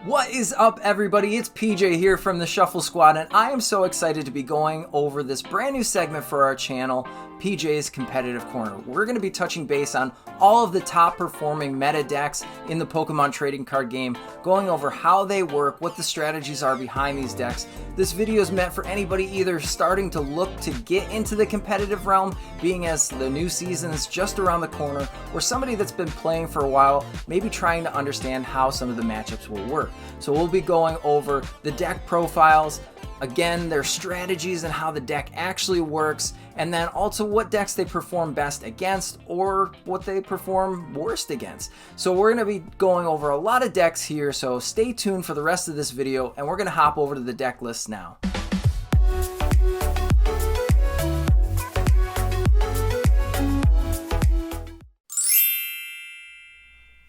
What is up, everybody? It's PJ here from the Shuffle Squad, and I am so excited to be going over this brand new segment for our channel, PJ's Competitive Corner. We're going to be touching base on all of the top performing meta decks in the Pokemon trading card game, going over how they work, what the strategies are behind these decks. This video is meant for anybody either starting to look to get into the competitive realm, being as the new season is just around the corner, or somebody that's been playing for a while, maybe trying to understand how some of the matchups will work. So we'll be going over the deck profiles, again, their strategies and how the deck actually works, and then also what decks they perform best against or what they perform worst against. So we're going to be going over a lot of decks here, so stay tuned for the rest of this video, and we're going to hop over to the deck list now.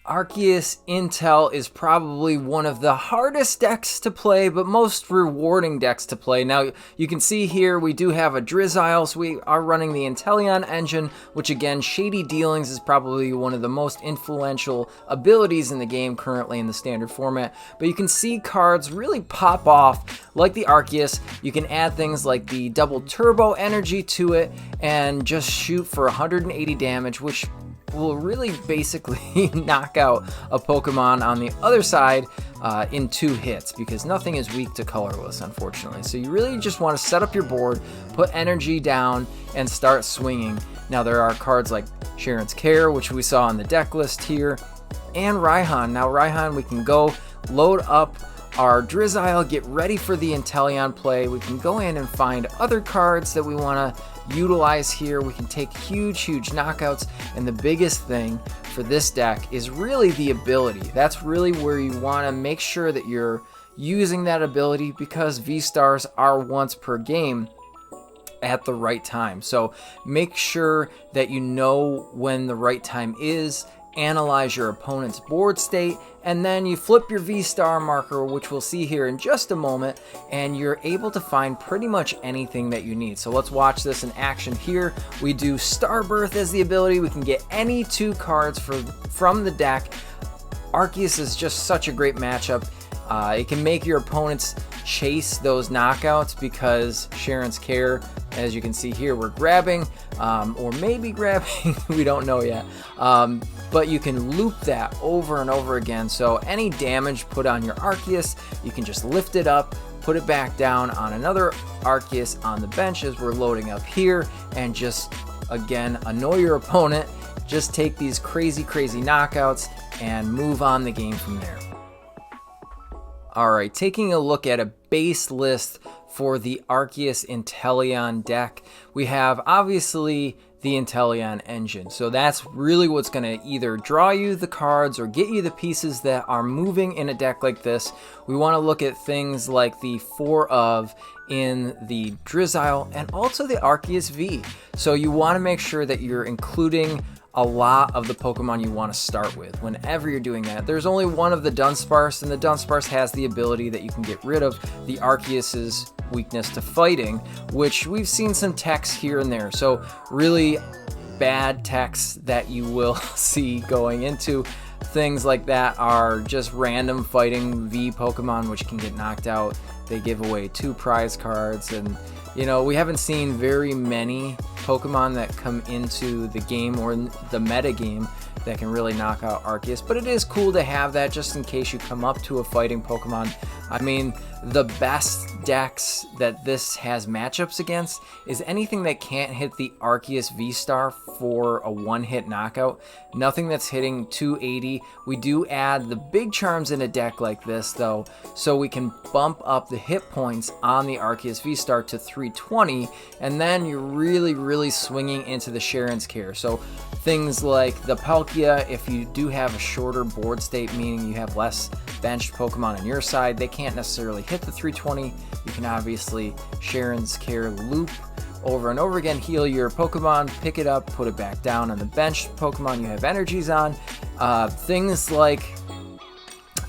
Arceus Intel is probably one of the hardest decks to play, but most rewarding decks to play. Now, you can see here we do have a Drizzile, so we are running the Inteleon engine, which again, Shady Dealings is probably one of the most influential abilities in the game currently in the standard format. But you can see cards really pop off like the Arceus. You can add things like the double turbo energy to it and just shoot for 180 damage, which will really basically knock out a Pokemon on the other side in 2 hits, because nothing is weak to colorless, unfortunately. So you really just want to set up your board, put energy down, and start swinging. Now there are cards like Sharon's Care, which we saw on the deck list here, and Raihan. Now Raihan, we can go load up our Drizzile, get ready for the Inteleon play. We can go in and find other cards that we want to utilize here. We can take huge knockouts, and the biggest thing for this deck is really the ability. That's really where you want to make sure that you're using that ability, because V-Stars are once per game at the right time. So make sure that you know when the right time is, analyze your opponent's board state, and then you flip your V-Star marker, which we'll see here in just a moment, and you're able to find pretty much anything that you need. So let's watch this in action here. We do Starbirth as the ability. We can get any 2 cards from the deck. Arceus is just such a great matchup. It can make your opponents chase those knockouts, because Sharon's Care, as you can see here, we're grabbing, or maybe grabbing, we don't know yet. But you can loop that over and over again. So any damage put on your Arceus, you can just lift it up, put it back down on another Arceus on the bench as we're loading up here, and just, again, annoy your opponent. Just take these crazy knockouts and move on the game from there. Alright, taking a look at a base list for the Arceus Inteleon deck, we have obviously the Inteleon engine. So that's really what's going to either draw you the cards or get you the pieces that are moving in a deck like this. We want to look at things like the 4 of in the Drizzile and also the Arceus V. So you want to make sure that you're including a lot of the Pokemon you want to start with whenever you're doing that. There's only one of the Dunsparce, and the Dunsparce has the ability that you can get rid of the Arceus's weakness to fighting, which we've seen some techs here and there. So really bad techs that you will see going into things like that are just random fighting V Pokemon, which can get knocked out. They give away 2 prize cards, and you know, we haven't seen very many Pokemon that come into the game or the meta game that can really knock out Arceus, but it is cool to have that just in case you come up to a fighting Pokemon. I mean, the best decks that this has matchups against is anything that can't hit the Arceus V-Star for a 1-hit knockout. Nothing that's hitting 280. We do add the big charms in a deck like this though, so we can bump up the hit points on the Arceus V-Star to 320, and then you're really swinging into the Sharon's Care. So things like the Palkia, if you do have a shorter board state, meaning you have less benched Pokemon on your side, they can't necessarily hit the 320. You can obviously Sharon's Care loop over and over again, heal your Pokemon, pick it up, put it back down on the bench Pokemon you have energies on. Things like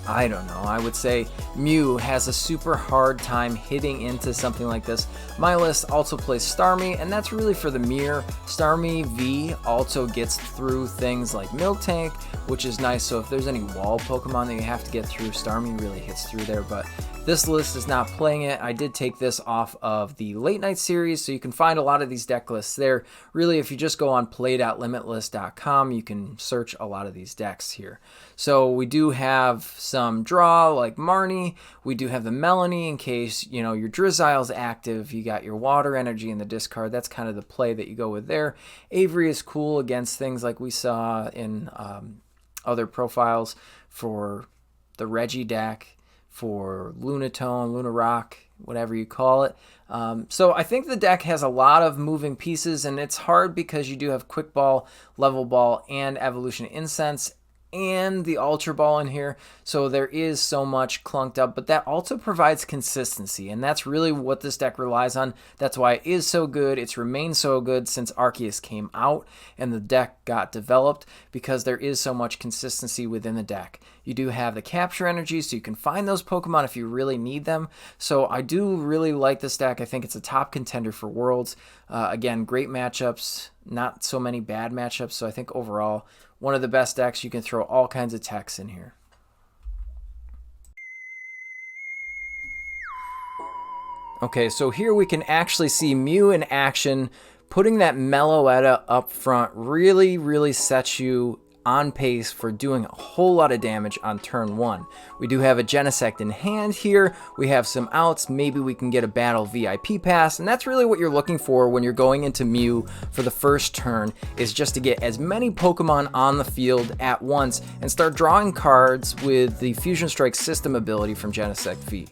I don't know, I would say Mew has a super hard time hitting into something like this. My list also plays Starmie, and that's really for the mirror. Starmie V also gets through things like Miltank, which is nice, so if there's any wall Pokemon that you have to get through, Starmie really hits through there, but this list is not playing it. I did take this off of the Late Night series, so you can find a lot of these deck lists there. Really, if you just go on play.limitless.com, you can search a lot of these decks here. So we do have some draw like Marnie. We do have the Melanie in case, you know, your Drizzle's active. You got your water energy in the discard. That's kind of the play that you go with there. Avery is cool against things like we saw in other profiles for the Reggie deck, for Lunatone, Lunarock, whatever you call it. So I think the deck has a lot of moving pieces, and it's hard because you do have Quick Ball, Level Ball, and Evolution Incense, and the Ultra Ball in here, so there is so much clunked up, but that also provides consistency, and that's really what this deck relies on. That's why it is so good. It's remained so good since Arceus came out and the deck got developed, because there is so much consistency within the deck. You do have the capture energy, so you can find those Pokemon if you really need them. So I do really like this deck. I think it's a top contender for Worlds. Again, great matchups, not so many bad matchups, so I think overall one of the best decks. You can throw all kinds of techs in here. Okay, so here we can actually see Mew in action. Putting that Meloetta up front really sets you on pace for doing a whole lot of damage on turn 1. We do have a Genesect in hand here. We have some outs. Maybe we can get a battle VIP pass, and that's really what you're looking for when you're going into Mew for the first turn, is just to get as many Pokemon on the field at once and start drawing cards with the Fusion Strike system ability from Genesect V.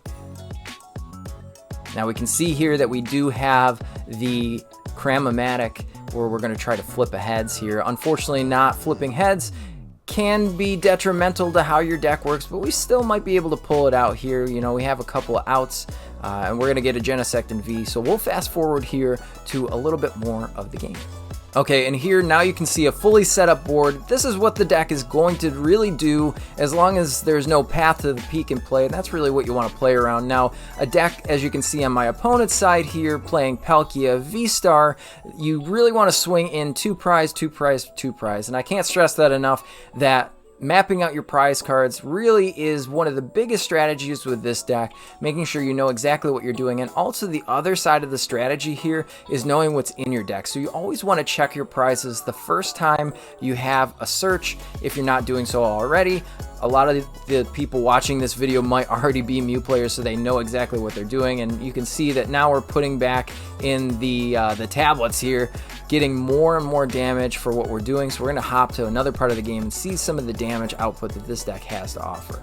Now we can see here that we do have the Cram-O-Matic, where we're going to try to flip a heads here. Unfortunately, not flipping heads can be detrimental to how your deck works, but we still might be able to pull it out here. You know, we have a couple of outs, and we're going to get a Genesect in V, so we'll fast forward here to a little bit more of the game. Okay, and here now you can see a fully set up board. This is what the deck is going to really do as long as there's no path to the peak in play. That's really what you want to play around. Now, a deck, as you can see on my opponent's side here, playing Palkia VSTAR, you really want to swing in 2 prize, 2 prize, 2 prize. And I can't stress that enough, that mapping out your prize cards really is one of the biggest strategies with this deck, making sure you know exactly what you're doing. And also the other side of the strategy here is knowing what's in your deck. So you always want to check your prizes the first time you have a search, if you're not doing so already. A lot of the people watching this video might already be Mew players, so they know exactly what they're doing. And you can see that now we're putting back in the tablets here, getting more and more damage for what we're doing. So we're going to hop to another part of the game and see some of the damage output that this deck has to offer.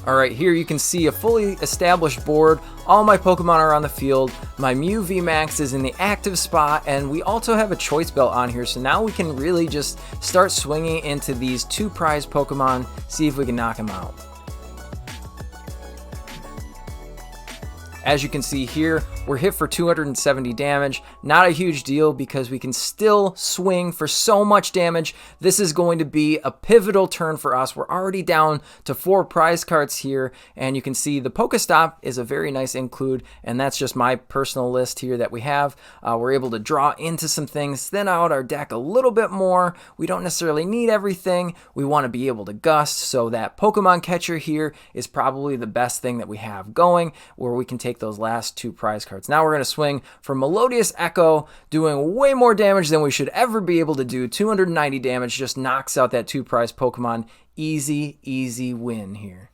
Alright, here you can see a fully established board. All my Pokemon are on the field. My Mew VMAX is in the active spot, and we also have a Choice Belt on here, so now we can really just start swinging into these 2 prize Pokemon, see if we can knock them out. As you can see here, we're hit for 270 damage. Not a huge deal because we can still swing for so much damage. This is going to be a pivotal turn for us. We're already down to 4 prize cards here, and you can see the Pokestop is a very nice include, and that's just my personal list here that we have. We're able to draw into some things, thin out our deck a little bit more. We don't necessarily need everything. We want to be able to gust, so that Pokemon Catcher here is probably the best thing that we have going, where we can take those last 2 prize cards. Now we're going to swing for Melodious Echo, doing way more damage than we should ever be able to do. 290 damage, just knocks out that 2 prize Pokemon. Easy win here.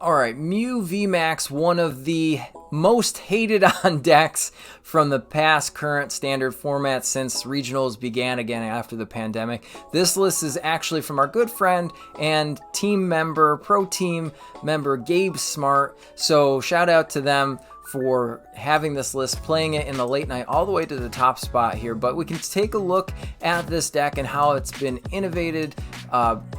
Alright, Mew VMAX, one of the most hated on decks from the past current standard format since regionals began again after the pandemic. This list is actually from our good friend and team member, pro team member, Gabe Smart. So shout out to them for having this list, playing it in the late night all the way to the top spot here. But we can take a look at this deck and how it's been innovated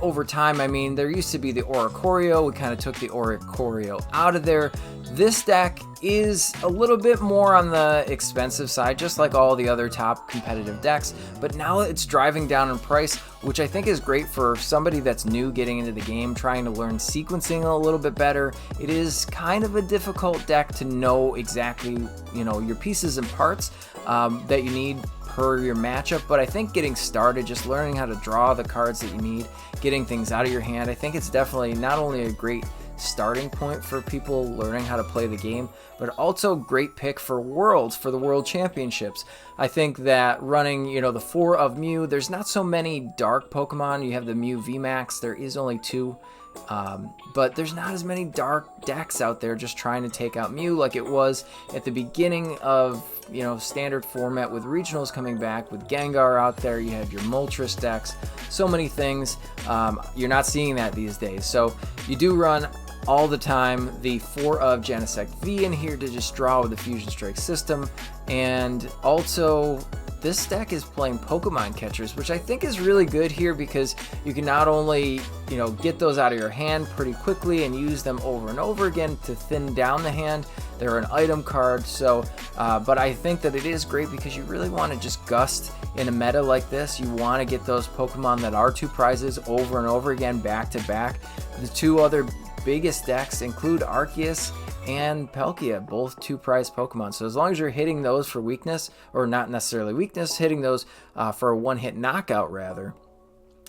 over time. I mean, there used to be the Oricorio. We kind of took the Oricorio out of there. This deck is a little bit more on the expensive side, just like all the other top competitive decks, but now it's driving down in price. which I think is great for somebody that's new getting into the game, trying to learn sequencing a little bit better. It is kind of a difficult deck to know exactly, your pieces and parts that you need per your matchup, but I think getting started, just learning how to draw the cards that you need, getting things out of your hand, I think it's definitely not only a great starting point for people learning how to play the game, but also great pick for Worlds, for the World Championships. I think that running, the 4 of Mew, there's not so many dark Pokemon. You have the Mew VMAX, there is only 2. But there's not as many dark decks out there just trying to take out Mew like it was at the beginning of, standard format with regionals coming back, with Gengar out there. You have your Moltres decks, so many things. You're not seeing that these days. So you do run all the time the 4 of Genesect V in here to just draw with the Fusion Strike system. And also, this deck is playing Pokemon catchers, which I think is really good here because you can not only, get those out of your hand pretty quickly and use them over and over again to thin down the hand. They're an item card, so, but I think that it is great because you really want to just gust in a meta like this. You want to get those Pokemon that are 2 prizes over and over again, back to back. The 2 other biggest decks include Arceus and Palkia, both 2 prize Pokemon. So as long as you're hitting those for weakness, or not necessarily weakness, hitting those for a 1-hit knockout rather,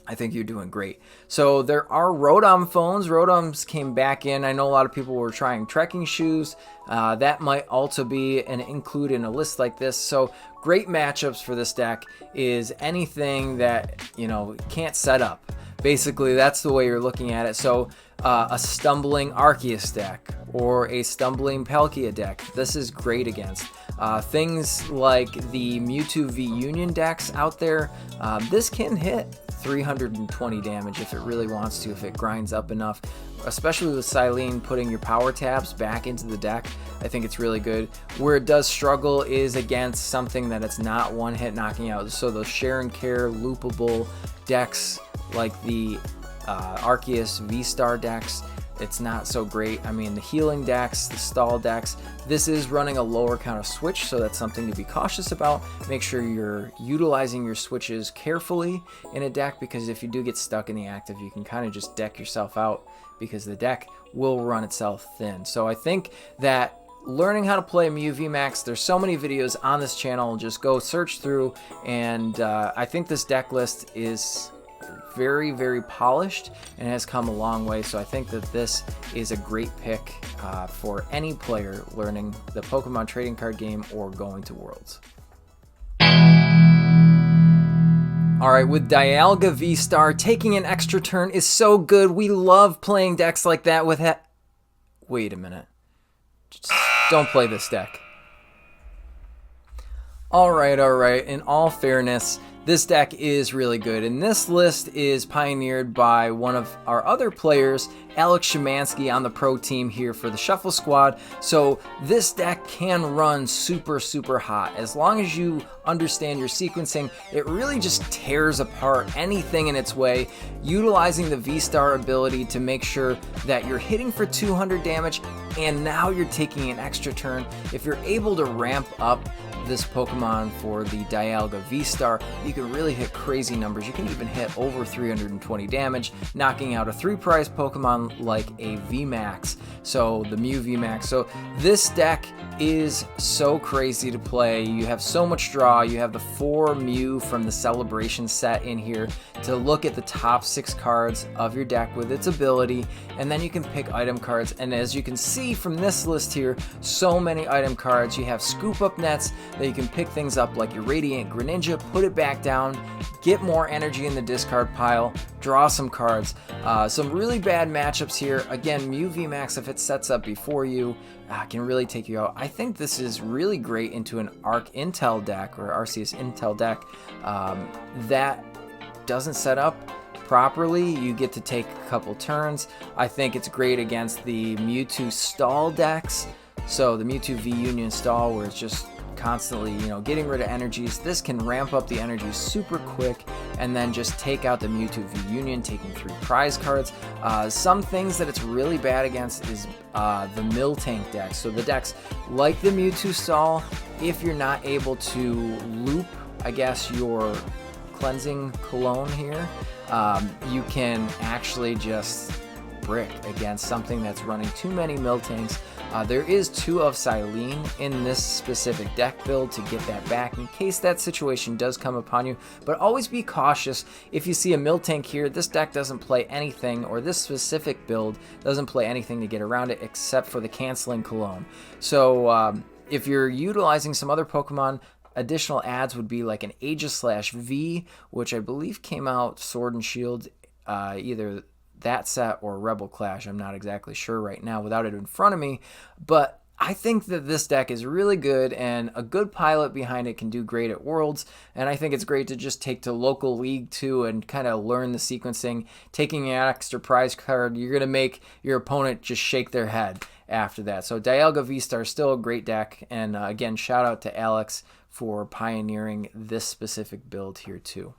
I think you're doing great. So there are Rotom phones. Rotoms came back in. I know a lot of people were trying trekking shoes. That might also be include in a list like this. So great matchups for this deck is anything that, can't set up. Basically, that's the way you're looking at it. So a stumbling Arceus deck or a stumbling Palkia deck, this is great against. Things like the Mewtwo V Union decks out there, this can hit 320 damage if it really wants to, if it grinds up enough. Especially with Silene putting your power tabs back into the deck, I think it's really good. Where it does struggle is against something that it's not 1-hit knocking out. So those share and care loopable decks like the Arceus VSTAR decks, it's not so great. I mean, the healing decks, the stall decks, this is running a lower count of switch, so that's something to be cautious about. Make sure you're utilizing your switches carefully in a deck, because if you do get stuck in the active, you can kind of just deck yourself out because the deck will run itself thin. So I think that learning how to play Mew VMAX, there's so many videos on this channel, just go search through, and I think this deck list is very, very polished and has come a long way. So I think that this is a great pick for any player learning the Pokemon trading card game or going to Worlds. Alright, with Dialga VSTAR, taking an extra turn is so good. We love playing decks like that with Wait a minute. Just don't play this deck. Alright. In all fairness, this deck is really good, and this list is pioneered by one of our other players, Alex Szymanski, on the pro team here for the Shuffle Squad. So this deck can run super, super hot. As long as you understand your sequencing, it really just tears apart anything in its way, utilizing the V-Star ability to make sure that you're hitting for 200 damage, and now you're taking an extra turn. If you're able to ramp up this Pokemon for the Dialga V-Star, you can really hit crazy numbers. You can even hit over 320 damage, knocking out a 3-prize Pokemon like a VMAX, so the Mew VMAX. So this deck is so crazy to play. You have so much draw. You have the 4 Mew from the Celebration set in here to look at the top 6 cards of your deck with its ability, and then you can pick item cards. And as you can see from this list here, so many item cards. You have scoop up nets that you can pick things up like your Radiant Greninja, put it back down, get more energy in the discard pile, draw some cards. Some really bad matchups here. Again, Mew VMAX, if it sets up before you, can really take you out. I think this is really great into an Intel deck or Arceus Intel deck that doesn't set up properly. You get to take a couple turns. I think it's great against the Mewtwo stall decks. So the Mewtwo V Union stall, where it's just constantly, getting rid of energies. This can ramp up the energies super quick and then just take out the Mewtwo V Union, taking 3 prize cards. Some things that it's really bad against is the Miltank decks. So the decks like the Mewtwo stall, if you're not able to loop, I guess, your cleansing cologne here, you can actually just brick against something that's running too many Miltanks. There is 2 of Silene in this specific deck build to get that back in case that situation does come upon you, but always be cautious. If you see a Miltank here, this deck doesn't play anything, or this specific build doesn't play anything to get around it except for the canceling cologne. So if you're utilizing some other Pokemon, additional adds would be like an Aegis/V, which I believe came out Sword and Shield, either that set or Rebel Clash. I'm not exactly sure right now without it in front of me, but I think that this deck is really good, and a good pilot behind it can do great at Worlds, and I think it's great to just take to local league too and kind of learn the sequencing. Taking an extra prize card, you're going to make your opponent just shake their head after that. So Dialga VSTAR is still a great deck, and again, shout out to Alex for pioneering this specific build here too.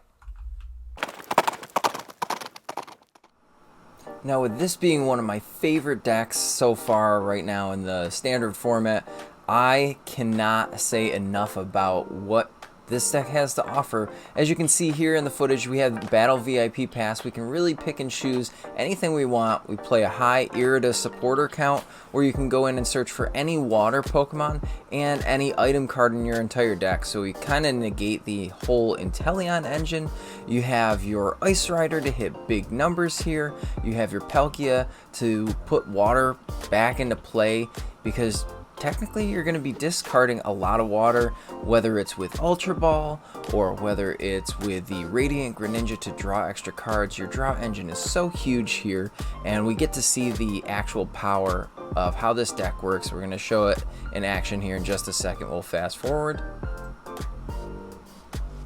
Now, with this being one of my favorite decks so far right now in the standard format, I cannot say enough about what this deck has to offer. As you can see here in the footage, we have Battle VIP Pass. We can really pick and choose anything we want. We play a high Irida supporter count, where you can go in and search for any water Pokemon and any item card in your entire deck. So we kind of negate the whole Inteleon engine. You have your Ice Rider to hit big numbers here. You have your Palkia to put water back into play, because technically you're going to be discarding a lot of water, whether it's with Ultra Ball or whether it's with the Radiant Greninja to draw extra cards. Your draw engine is so huge here, and we get to see the actual power of how this deck works. We're going to show it in action here in just a second. We'll fast forward.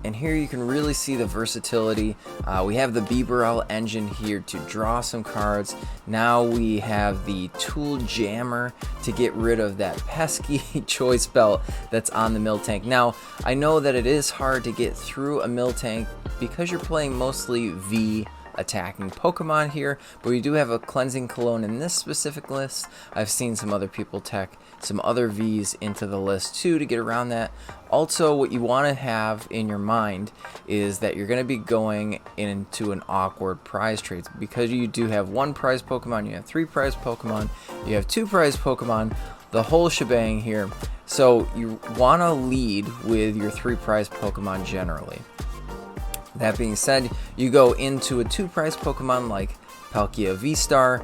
And here you can really see the versatility. We have the Bibarel engine here to draw some cards. Now we have the Tool Jammer to get rid of that pesky choice belt that's on the Miltank. Now, I know that it is hard to get through a Miltank because you're playing mostly V attacking Pokemon here, but we do have a cleansing cologne in this specific list. I've seen some other people tech some other Vs into the list too to get around that. Also, what you want to have in your mind is that you're going to be going into an awkward prize trade, because you do have 1 prize Pokemon, you have 3 prize Pokemon, you have 2 prize Pokemon, the whole shebang here. So you want to lead with your 3 prize Pokemon generally. That being said, you go into a 2 prize Pokemon like Palkia VSTAR,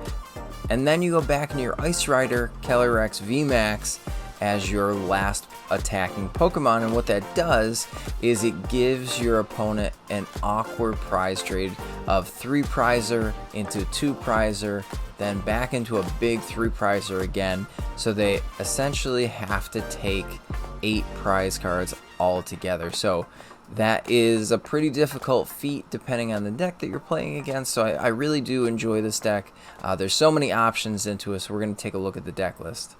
and then you go back into your Ice Rider Calyrex VMAX as your last attacking Pokemon. And what that does is it gives your opponent an awkward prize trade of 3 prizer into 2 prizer, then back into a big 3 prizer again. So they essentially have to take 8 prize cards altogether. So that is a pretty difficult feat depending on the deck that you're playing against. So I really do enjoy this deck. There's so many options into it, so we're going to take a look at the deck list.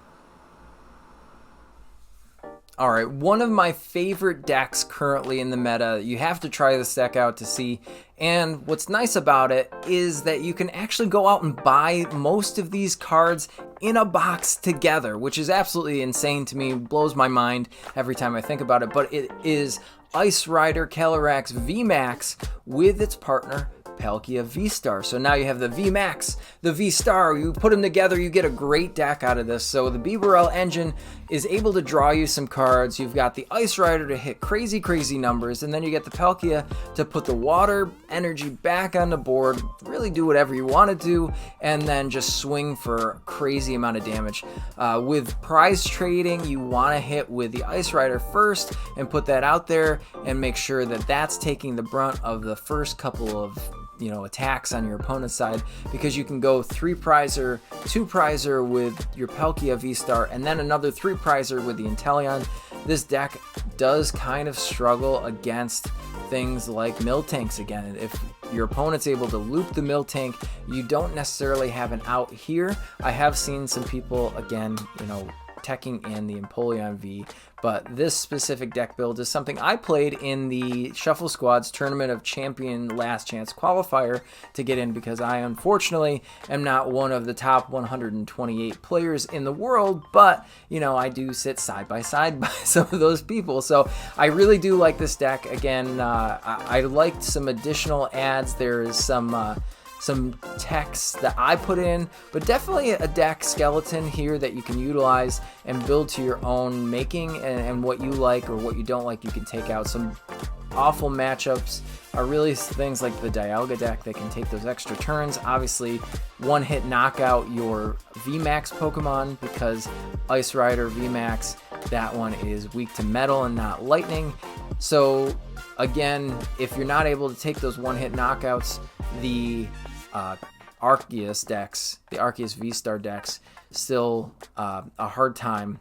Alright, one of my favorite decks currently in the meta. You have to try this deck out to see. And what's nice about it is that you can actually go out and buy most of these cards in a box together, which is absolutely insane to me. Blows my mind every time I think about it. But it is Ice Rider Calyrex VMAX with its partner Palkia VSTAR. So now you have the VMAX, the VSTAR, you put them together, you get a great deck out of this. So the Bibarel engine is able to draw you some cards. You've got the Ice Rider to hit crazy numbers, and then you get the Palkia to put the water energy back on the board, really do whatever you want to do, and then just swing for a crazy amount of damage. With prize trading, you want to hit with the Ice Rider first and put that out there and make sure that that's taking the brunt of the first couple of attacks on your opponent's side, because you can go 3 prizer, 2 prizer with your Palkia VSTAR, and then another 3 prizer with the Inteleon. This deck does kind of struggle against things like Miltanks again. If your opponent's able to loop the Miltank, you don't necessarily have an out here. I have seen some people, again, teching in the Inteleon V. But this specific deck build is something I played in the Shuffle Squad's Tournament of Champion Last Chance qualifier to get in, because I unfortunately am not one of the top 128 players in the world, but you know, I do sit side by side by some of those people. So I really do like this deck. Again, I liked some additional ads. There is some text that I put in, but definitely a deck skeleton here that you can utilize and build to your own making, and what you like or what you don't like you can take out. Some awful matchups are really things like the Dialga deck that can take those extra turns. Obviously, one-hit knockout your VMAX Pokemon, because Ice Rider VMAX, that one is weak to metal and not lightning. So again, if you're not able to take those one-hit knockouts, the Arceus decks, the Arceus VSTAR decks, still a hard time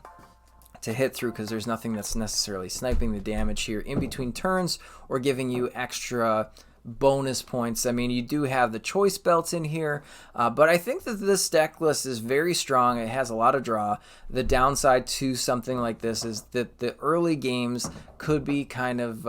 to hit through, because there's nothing that's necessarily sniping the damage here in between turns or giving you extra bonus points. I mean, you do have the choice belts in here, but I think that this deck list is very strong. It has a lot of draw. The downside to something like this is that the early games could be kind of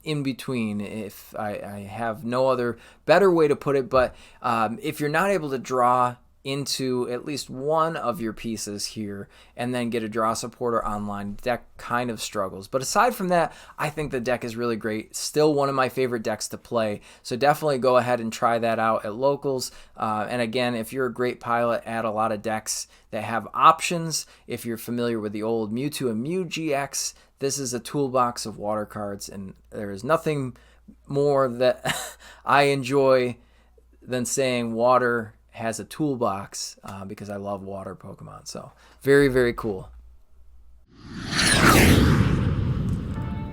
in between, if I have no other better way to put it. But if you're not able to draw into at least one of your pieces here and then get a draw supporter online, the deck kind of struggles. But aside from that, I think the deck is really great. Still one of my favorite decks to play, so definitely go ahead and try that out at locals. And again, if you're a great pilot, add a lot of decks that have options. If you're familiar with the old Mewtwo and Mew GX, this is a toolbox of water cards, and there is nothing more that I enjoy than saying water has a toolbox, because I love water Pokemon. So very, very cool.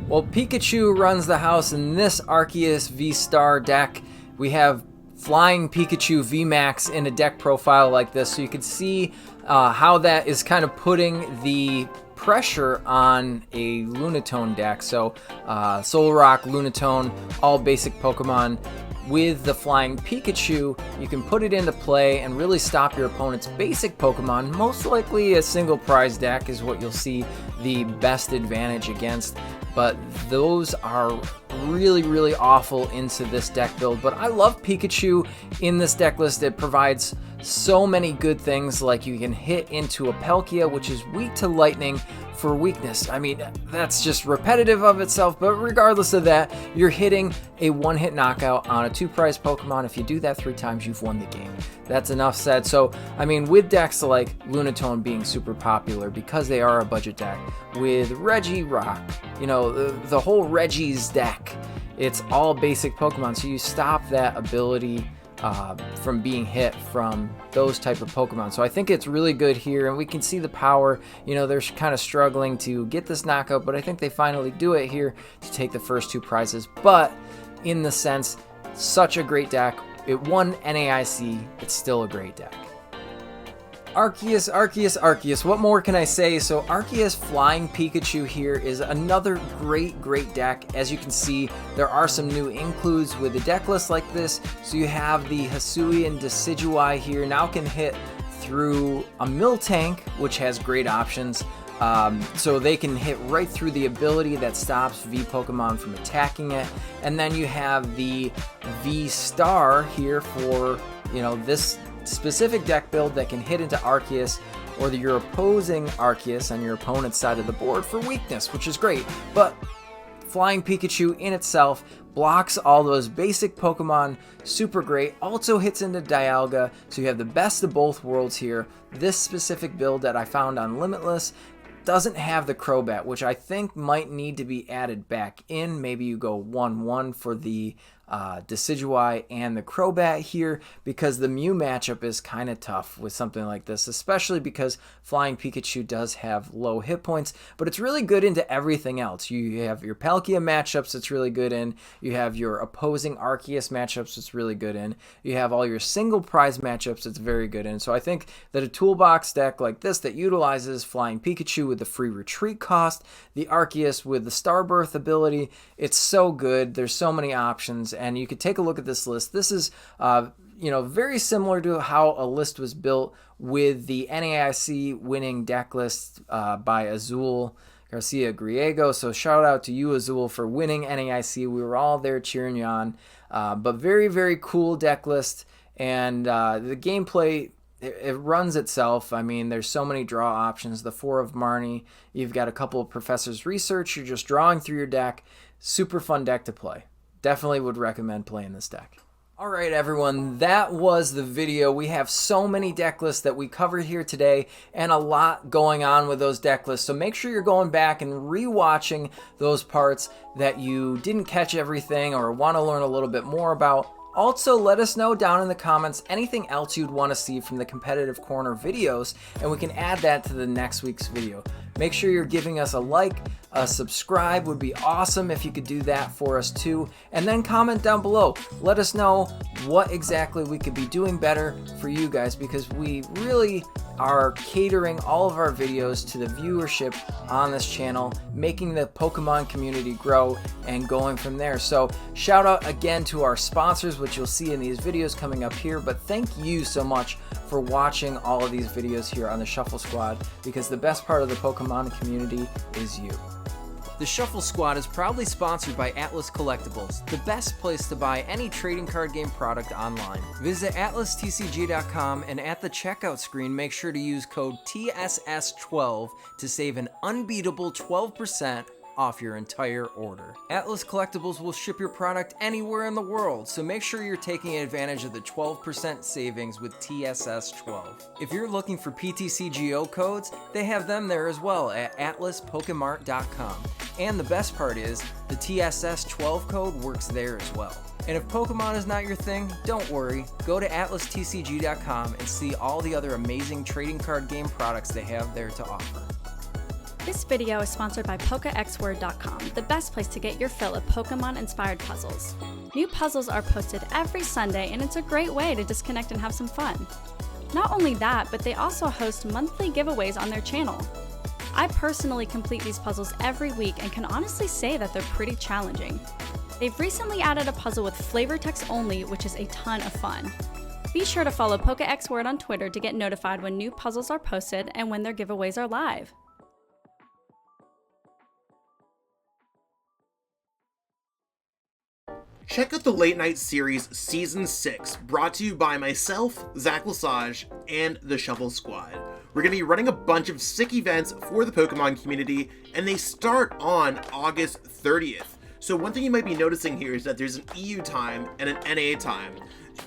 Well, Pikachu runs the house in this Arceus VSTAR deck. We have Flying Pikachu VMAX in a deck profile like this, so you can see how that is kind of putting the pressure on a Lunatone deck. So Solrock, Lunatone, all basic Pokemon. With the Flying Pikachu, you can put it into play and really stop your opponent's basic Pokemon. Most likely a single prize deck is what you'll see the best advantage against, but those are really, really awful into this deck build. But I love Pikachu in this deck list. It provides so many good things, like you can hit into a Palkia, which is weak to lightning, for weakness. I mean, that's just repetitive of itself, but regardless of that, you're hitting a one-hit knockout on a two-prize Pokemon. If you do that 3 times, you've won the game. That's enough said. So, I mean, with decks like Lunatone being super popular because they are a budget deck, with Regirock, you know, the whole Reggie's deck, it's all basic Pokemon, so you stop that ability from being hit from those type of Pokemon. So I think it's really good here, and we can see the power. You know, they're kind of struggling to get this knockout, but I think they finally do it here to take the first 2 prizes. But in the sense, such a great deck. It won NAIC. It's still a great deck. Arceus, Arceus, Arceus. What more can I say? So Arceus Flying Pikachu here is another great, great deck. As you can see, there are some new includes with a deck list like this. So you have the Hisuian Decidueye here, now can hit through a Miltank, which has great options. So they can hit right through the ability that stops V Pokemon from attacking it. And then you have the VSTAR here for, you know, this specific deck build that can hit into Arceus or your opposing Arceus on your opponent's side of the board for weakness, which is great. But Flying Pikachu in itself blocks all those basic Pokemon, super great. Also hits into Dialga, so you have the best of both worlds here. This specific build that I found on Limitless doesn't have the Crobat, which I think might need to be added back in. Maybe you go 1-1 for the Decidueye and the Crobat here, because the Mew matchup is kind of tough with something like this, especially because Flying Pikachu does have low hit points, but it's really good into everything else. You have your Palkia matchups it's really good in, you have your opposing Arceus matchups it's really good in, you have all your single prize matchups it's very good in. So I think that a toolbox deck like this that utilizes Flying Pikachu with the free retreat cost, the Arceus with the Starbirth ability, it's so good. There's so many options, and you could take a look at this list. This is very similar to how a list was built with the NAIC winning deck list by Azul Garcia Griego. So shout out to you, Azul, for winning NAIC. We were all there cheering you on. But very, very cool deck list. And the gameplay, it runs itself. I mean, there's so many draw options. The 4 of Marnie. You've got a couple of Professor's Research. You're just drawing through your deck. Super fun deck to play. Definitely would recommend playing this deck. All right, everyone, that was the video. We have so many deck lists that we covered here today and a lot going on with those deck lists. So make sure you're going back and re-watching those parts that you didn't catch everything or want to learn a little bit more about. Also, let us know down in the comments anything else you'd want to see from the Competitive Corner videos, and we can add that to the next week's video. Make sure you're giving us a like, a subscribe would be awesome if you could do that for us too, and then comment down below. Let us know what exactly we could be doing better for you guys, because we really are catering all of our videos to the viewership on this channel, making the Pokemon community grow and going from there. So shout out again to our sponsors, which you'll see in these videos coming up here, but thank you so much for watching all of these videos here on the Shuffle Squad, because the best part of the Pokemon community is you. The Shuffle Squad is proudly sponsored by Atlas Collectibles, the best place to buy any trading card game product online. Visit atlastcg.com and at the checkout screen, make sure to use code TSS12 to save an unbeatable 12% off your entire order. Atlas Collectibles will ship your product anywhere in the world, so make sure you're taking advantage of the 12% savings with TSS12. If you're looking for PTCGO codes, they have them there as well at atlaspokemart.com. And the best part is, the TSS12 code works there as well. And if Pokemon is not your thing, don't worry. Go to atlastcg.com and see all the other amazing trading card game products they have there to offer. This video is sponsored by PokeXword.com, the best place to get your fill of Pokemon-inspired puzzles. New puzzles are posted every Sunday, and it's a great way to disconnect and have some fun. Not only that, but they also host monthly giveaways on their channel. I personally complete these puzzles every week and can honestly say that they're pretty challenging. They've recently added a puzzle with flavor text only, which is a ton of fun. Be sure to follow PokeXword on Twitter to get notified when new puzzles are posted and when their giveaways are live. Check out the Late Night Series Season 6, brought to you by myself, Zach Lesage, and the Shuffle Squad. We're going to be running a bunch of sick events for the Pokemon community, and they start on August 30th. So one thing you might be noticing here is that there's an EU time and an NA time.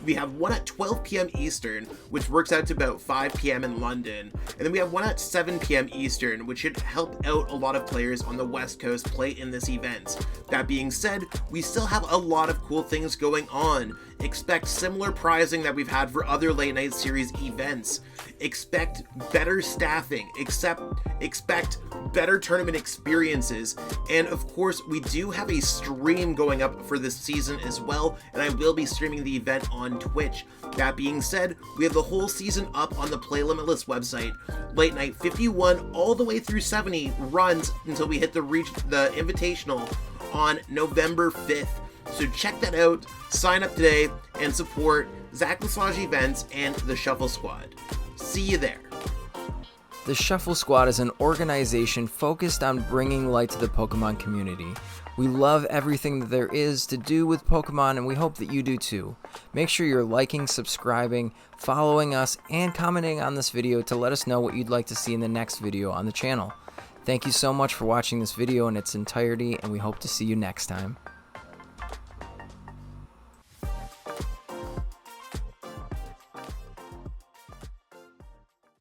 We have one at 12 p.m. Eastern, which works out to about 5 p.m. in London. And then we have one at 7 p.m. Eastern, which should help out a lot of players on the West Coast play in this event. That being said, we still have a lot of cool things going on. Expect similar prizing that we've had for other Late Night Series events. Expect better staffing. Expect better tournament experiences. And of course, we do have a stream going up for this season as well, and I will be streaming the event on Twitch. That being said, we have the whole season up on the Play Limitless website. Late Night 51 all the way through 70 runs until we hit the Invitational on November 5th. So check that out, sign up today, and support Zach Lesage Events and the Shuffle Squad. See you there. The Shuffle Squad is an organization focused on bringing light to the Pokemon community. We love everything that there is to do with Pokemon, and we hope that you do too. Make sure you're liking, subscribing, following us, and commenting on this video to let us know what you'd like to see in the next video on the channel. Thank you so much for watching this video in its entirety, and we hope to see you next time.